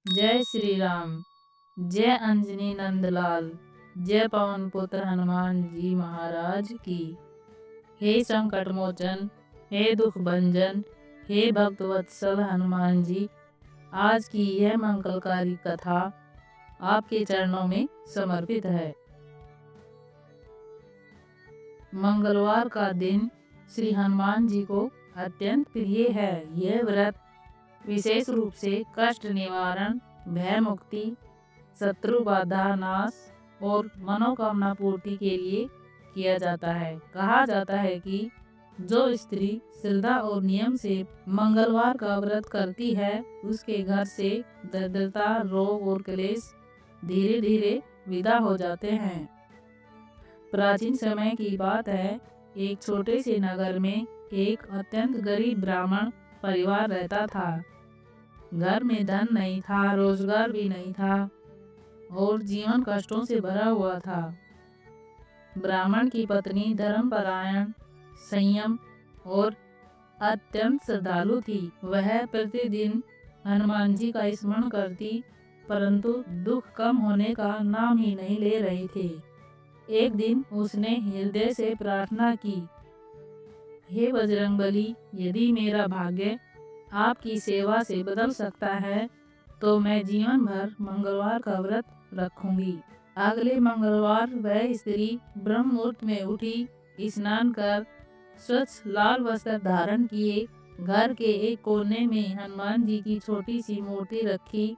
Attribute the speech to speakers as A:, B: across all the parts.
A: जय श्री राम। जय अंजनी नंदलाल। जय पवन पुत्र हनुमान जी महाराज की। हे संकट मोचन, हे दुख भंजन, हे भक्त वत्सल हनुमान जी, आज की यह मंगलकारी कथा आपके चरणों में समर्पित है। मंगलवार का दिन श्री हनुमान जी को अत्यंत प्रिय है। यह व्रत विशेष रूप से कष्ट निवारण, भय मुक्ति, शत्रु बाधा नाश और मनोकामना पूर्ति के लिए किया जाता है। कहा जाता है कि जो स्त्री श्रद्धा और नियम से मंगलवार का व्रत करती है, उसके घर से दरिद्रता, रोग और क्लेश धीरे धीरे विदा हो जाते हैं। प्राचीन समय की बात है, एक छोटे से नगर में एक अत्यंत गरीब ब्राह्मण परिवार रहता था। घर में धन नहीं था, रोजगार भी नहीं था और जीवन कष्टों से भरा हुआ था। ब्राह्मण की पत्नी धर्मपरायण, संयम और अत्यंत श्रद्धालु थी। वह प्रतिदिन हनुमान जी का स्मरण करती, परंतु दुख कम होने का नाम ही नहीं ले रहे थे। एक दिन उसने हृदय से प्रार्थना की, हे बजरंगबली, यदि मेरा भाग्य आपकी सेवा से बदल सकता है तो मैं जीवन भर मंगलवार का व्रत रखूंगी। अगले मंगलवार वह स्त्री ब्रह्म मुहूर्त में उठी, स्नान कर स्वच्छ लाल वस्त्र धारण किए, घर के एक कोने में हनुमान जी की छोटी सी मूर्ति रखी,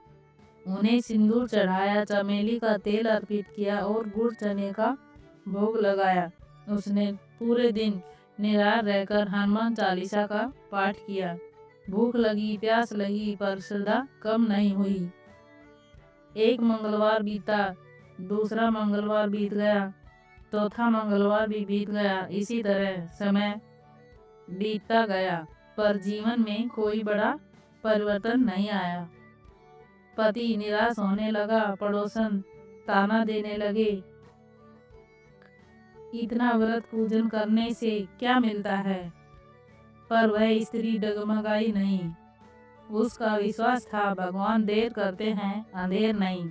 A: उन्हें सिंदूर चढ़ाया, चमेली का तेल अर्पित किया और गुड़ चने का भोग लगाया। उसने पूरे दिन निराहार रहकर हनुमान चालीसा का पाठ किया। भूख लगी, प्यास लगी, पर श्रद्धा कम नहीं हुई। एक मंगलवार बीता, दूसरा मंगलवार बीत गया, चौथा मंगलवार भी बीत गया। इसी तरह समय बीतता गया, पर जीवन में कोई बड़ा परिवर्तन नहीं आया। पति निराश होने लगा, पड़ोसन ताना देने लगे, इतना व्रत पूजन करने से क्या मिलता है? पर वह स्त्री डगमगाई नहीं। उसका विश्वास था, भगवान देर करते हैं, अंधेर नहीं।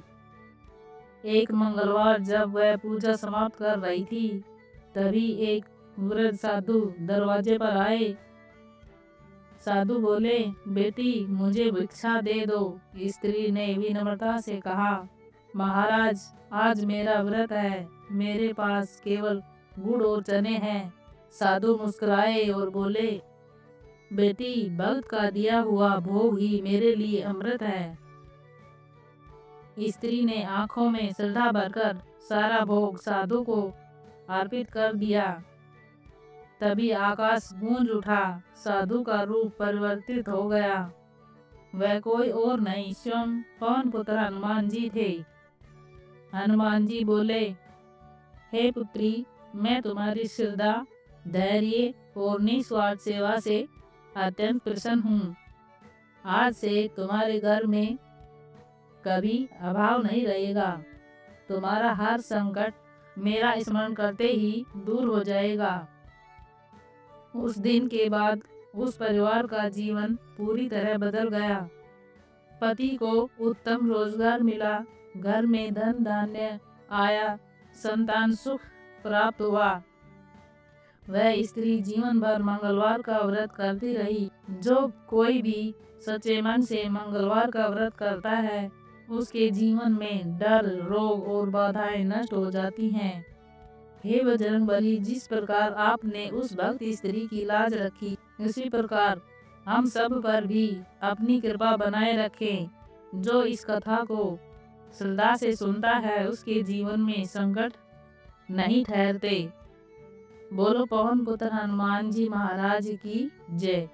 A: एक मंगलवार जब वह पूजा समाप्त कर रही थी, तभी एक वृद्ध साधु दरवाजे पर आए। साधु बोले, बेटी मुझे भिक्षा दे दो। स्त्री ने विनम्रता से कहा, महाराज आज मेरा व्रत है, मेरे पास केवल गुड़ और चने हैं। साधु मुस्कुराए और बोले, बेटी भक्त का दिया हुआ भोग ही मेरे लिए अमृत है। स्त्री ने आंखों में श्रद्धा भरकर सारा भोग साधु को अर्पित कर दिया। तभी आकाश गूंज उठा, साधु का रूप परिवर्तित हो गया। वह कोई और नहीं, स्वयं पवन पुत्र हनुमान जी थे। हनुमान जी बोले, हे पुत्री, मैं तुम्हारी श्रद्धा, धैर्य और निस्वार्थ सेवा से अत्यंत प्रसन्न हूँ। आज से तुम्हारे घर में कभी अभाव नहीं रहेगा। तुम्हारा हर संकट मेरा स्मरण करते ही दूर हो जाएगा। उस दिन के बाद उस परिवार का जीवन पूरी तरह बदल गया। पति को उत्तम रोजगार मिला, घर में धन धान्य आया, संतान सुख प्राप्त हुआ। वह स्त्री जीवन भर मंगलवार का व्रत करती रही। जो कोई भी सच्चे मन से मंगलवार का व्रत करता है, उसके जीवन में डर, रोग और बाधाएं नष्ट हो जाती हैं। हे बजरंगबली, जिस प्रकार आपने उस भक्त स्त्री की लाज रखी, उसी प्रकार हम सब पर भी अपनी कृपा बनाए रखें। जो इस कथा को श्रद्धा से सुनता है, उसके जीवन में संकट नहीं ठहरते। बोलो पवन पुत्र हनुमान जी महाराज की जय।